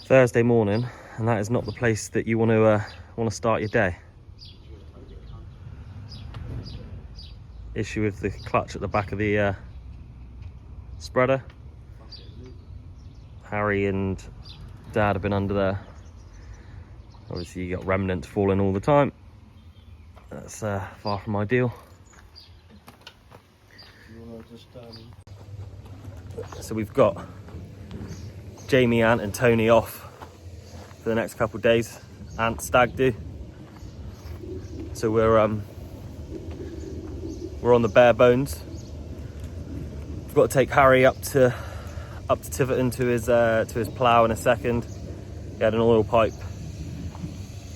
Thursday morning, and that is not the place that you want to start your day. Issue with the clutch at the back of the spreader. Harry and Dad have been under there. Obviously you got remnants falling all the time. That's far from ideal. So we've got Jamie, Ant and Tony off for the next couple of days. Ant stag do. So we're on the bare bones. We've got to take Harry up to Tiverton to his plough in a second. He had an oil pipe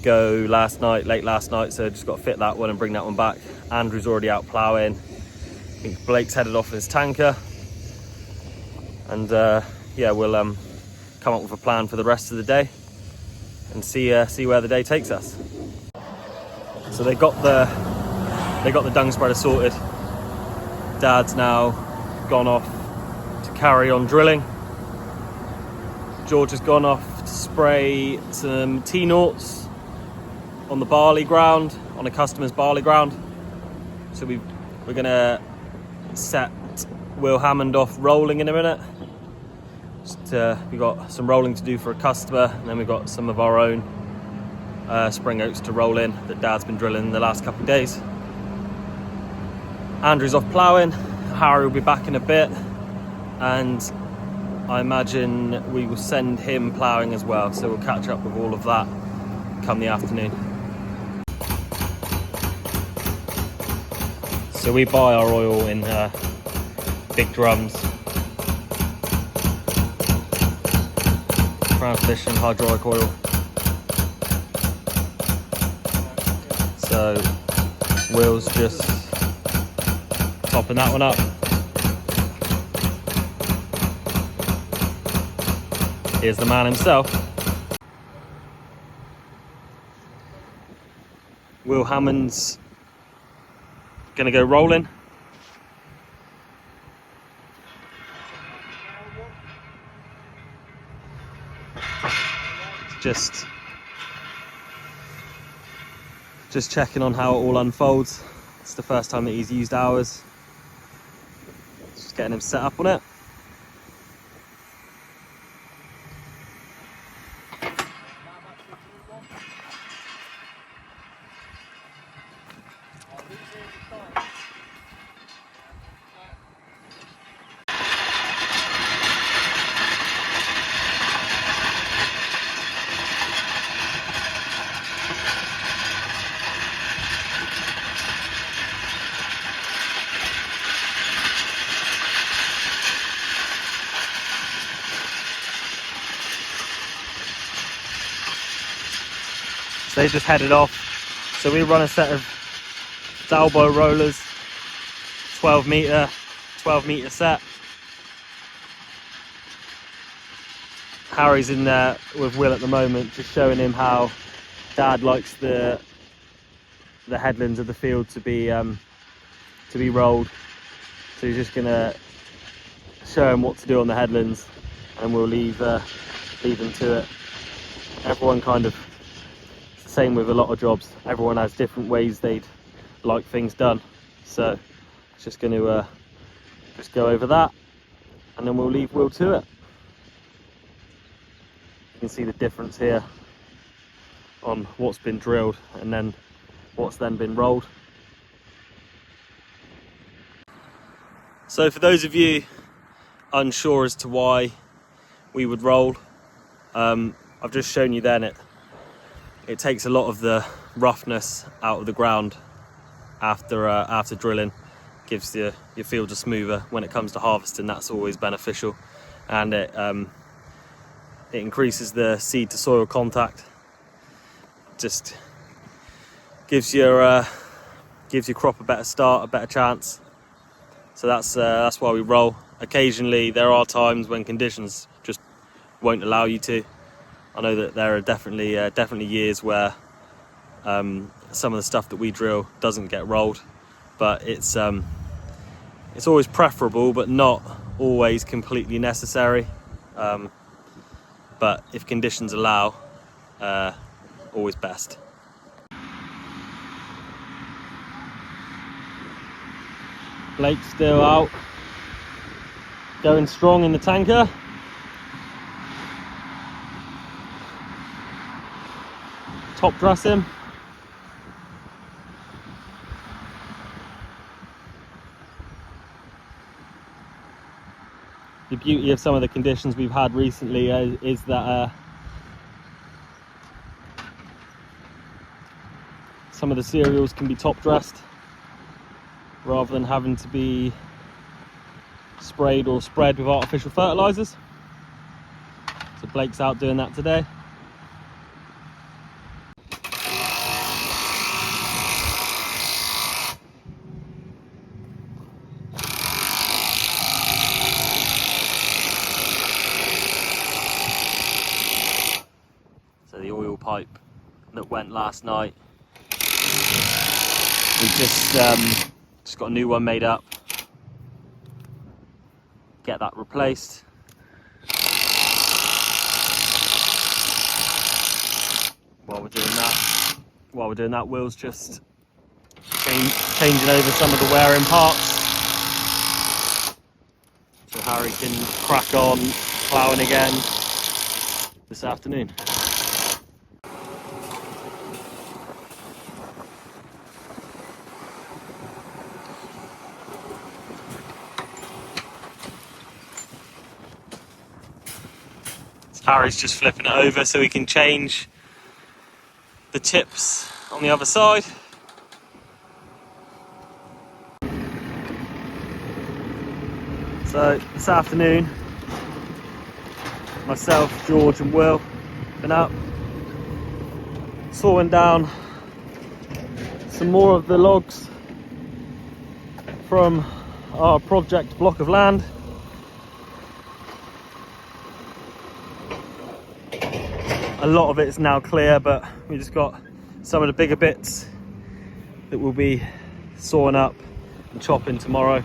go late last night, so just got to fit that one and bring that one back. Andrew's already out ploughing. I think Blake's headed off in his tanker, and yeah, we'll come up with a plan for the rest of the day and see where the day takes us. So they got the dung spreader sorted. Dad's now gone off to carry on drilling. George has gone off to spray some T-noughts on the barley ground, on a customer's barley ground. So we're gonna set Will Hammond off rolling in a minute. We've got some rolling to do for a customer, and then we've got some of our own spring oats to roll in that Dad's been drilling the last couple of days. Andrew's off ploughing. Harry will be back in a bit, and I imagine we will send him ploughing as well, so we'll catch up with all of that come the afternoon. So we buy our oil in big drums. Transmission hydraulic oil. So Will's just topping that one up. Here's the man himself. Will Hammond's gonna go rolling. Just checking on how it all unfolds. It's the first time that he's used ours. Just getting him set up on it. They just headed off. So we run a set of Dalbo rollers, 12 meter set. Harry's in there with Will at the moment, just showing him how Dad likes the headlands of the field to be rolled. So he's just gonna show him what to do on the headlands, and we'll leave them to it. Everyone kind of, same with a lot of jobs, everyone has different ways they'd like things done, so it's just going to just go over that, and then we'll leave Will to it. You can see the difference here on what's been drilled and then what's then been rolled. So for those of you unsure as to why we would roll, I've just shown you then it takes a lot of the roughness out of the ground after drilling. Gives your fields a smoother when it comes to harvesting. That's always beneficial, and it increases the seed to soil contact. Just gives your crop a better start, a better chance. So that's why we roll. Occasionally there are times when conditions just won't allow you to. I know that there are definitely years where some of the stuff that we drill doesn't get rolled, but it's always preferable, but not always completely necessary. but if conditions allow, always best. Blake's still out, going strong in the tanker. Top dress him. The beauty of some of the conditions we've had recently is that some of the cereals can be top dressed rather than having to be sprayed or spread with artificial fertilizers. So Blake's out doing that today. So the oil pipe that went last night, we just got a new one made up. Get that replaced. While we're doing that, Will's just changing over some of the wearing parts, so Harry can crack on ploughing again this afternoon. Harry's just flipping it over so we can change the tips on the other side. So this afternoon, myself, George and Will been out sawing down some more of the logs from our project block of land. A lot of it's now clear, but we just got some of the bigger bits that we'll be sawing up and chopping tomorrow.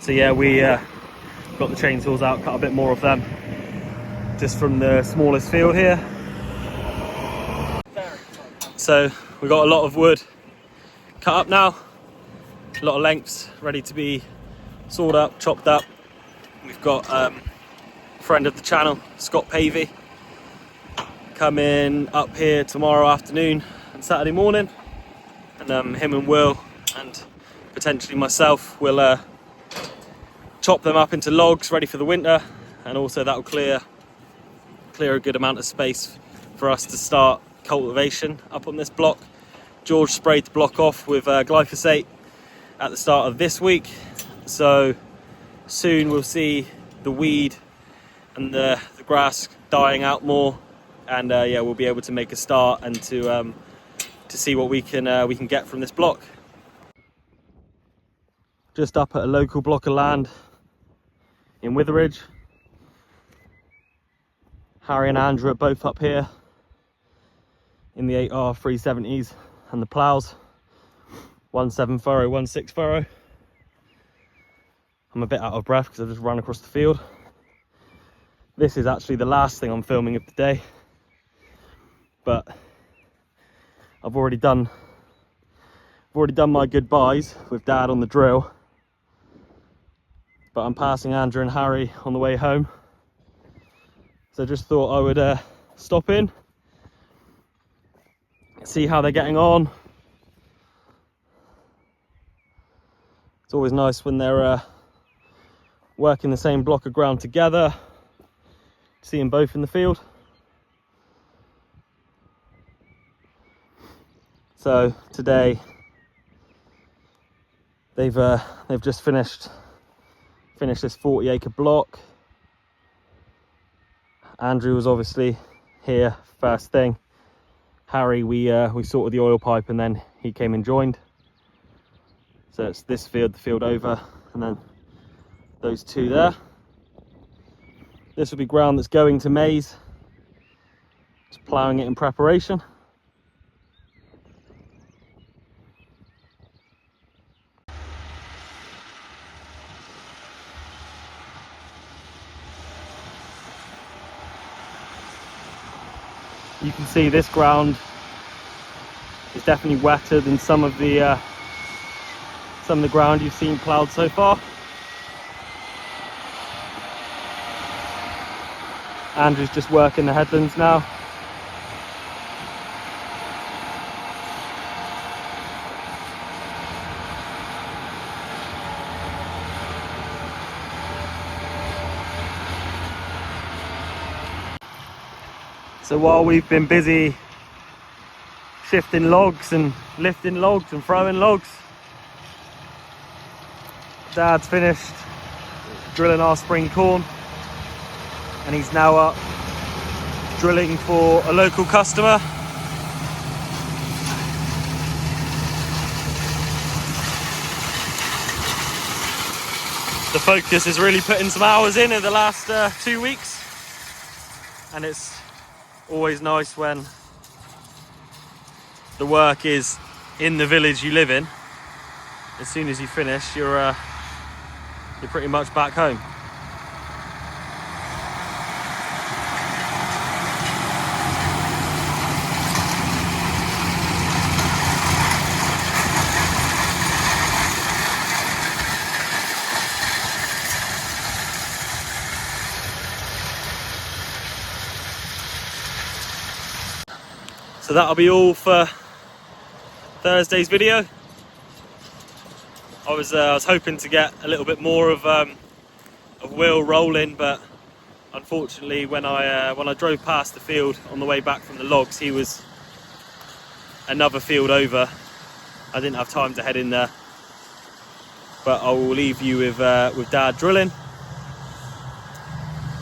So yeah, we got the chainsaws out, cut a bit more of them just from the smallest field here. So we've got a lot of wood cut up now, a lot of lengths ready to be sawed up, chopped up. We've got a friend of the channel, Scott Pavey, coming up here tomorrow afternoon and Saturday morning, and him and Will and potentially myself will chop them up into logs ready for the winter, and also that will clear a good amount of space for us to start cultivation up on this block. George sprayed the block off with glyphosate at the start of this week, so soon we'll see the weed and the grass dying out more, and yeah, we'll be able to make a start and to see what we can get from this block. Just up at a local block of land in Witheridge. Harry and Andrew are both up here in the 8R 370s and the ploughs. 1.7 furrow, 1.6 furrow. I'm a bit out of breath because I've just run across the field. This is actually the last thing I'm filming of the day, but I've already done my goodbyes with Dad on the drill. But I'm passing Andrew and Harry on the way home, so I just thought I would stop in, see how they're getting on. It's always nice when they're working the same block of ground together, see them both in the field. So today they've just finished this 40-acre block. Andrew was obviously here first thing. Harry, we sorted the oil pipe and then he came and joined. So it's this field, the field over, and then those two there. This will be ground that's going to maize. Just ploughing it in preparation. you can see this ground is definitely wetter than some of the ground you've seen ploughed so far. Andrew's just working the headlands now. So while we've been busy shifting logs and lifting logs and throwing logs, Dad's finished drilling our spring corn, and he's now up drilling for a local customer. The Focus is really putting some hours in the last 2 weeks, and it's always nice when the work is in the village you live in. As soon as you finish, you're pretty much back home. So that'll be all for Thursday's video. I was hoping to get a little bit more of Will rolling, but unfortunately when I drove past the field on the way back from the logs, he was another field over. I didn't have time to head in there, but I will leave you with Dad drilling,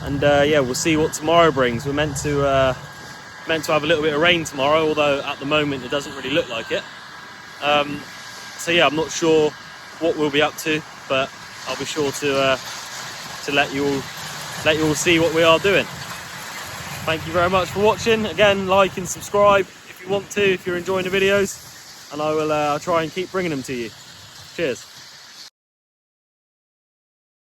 and yeah, we'll see what tomorrow brings. We're meant to have a little bit of rain tomorrow, although at the moment it doesn't really look like it. So yeah, I'm not sure what we'll be up to, but I'll be sure to let you all see what we are doing. Thank you very much for watching. Again, like and subscribe if you want to, if you're enjoying the videos, and I'll try and keep bringing them to you. Cheers.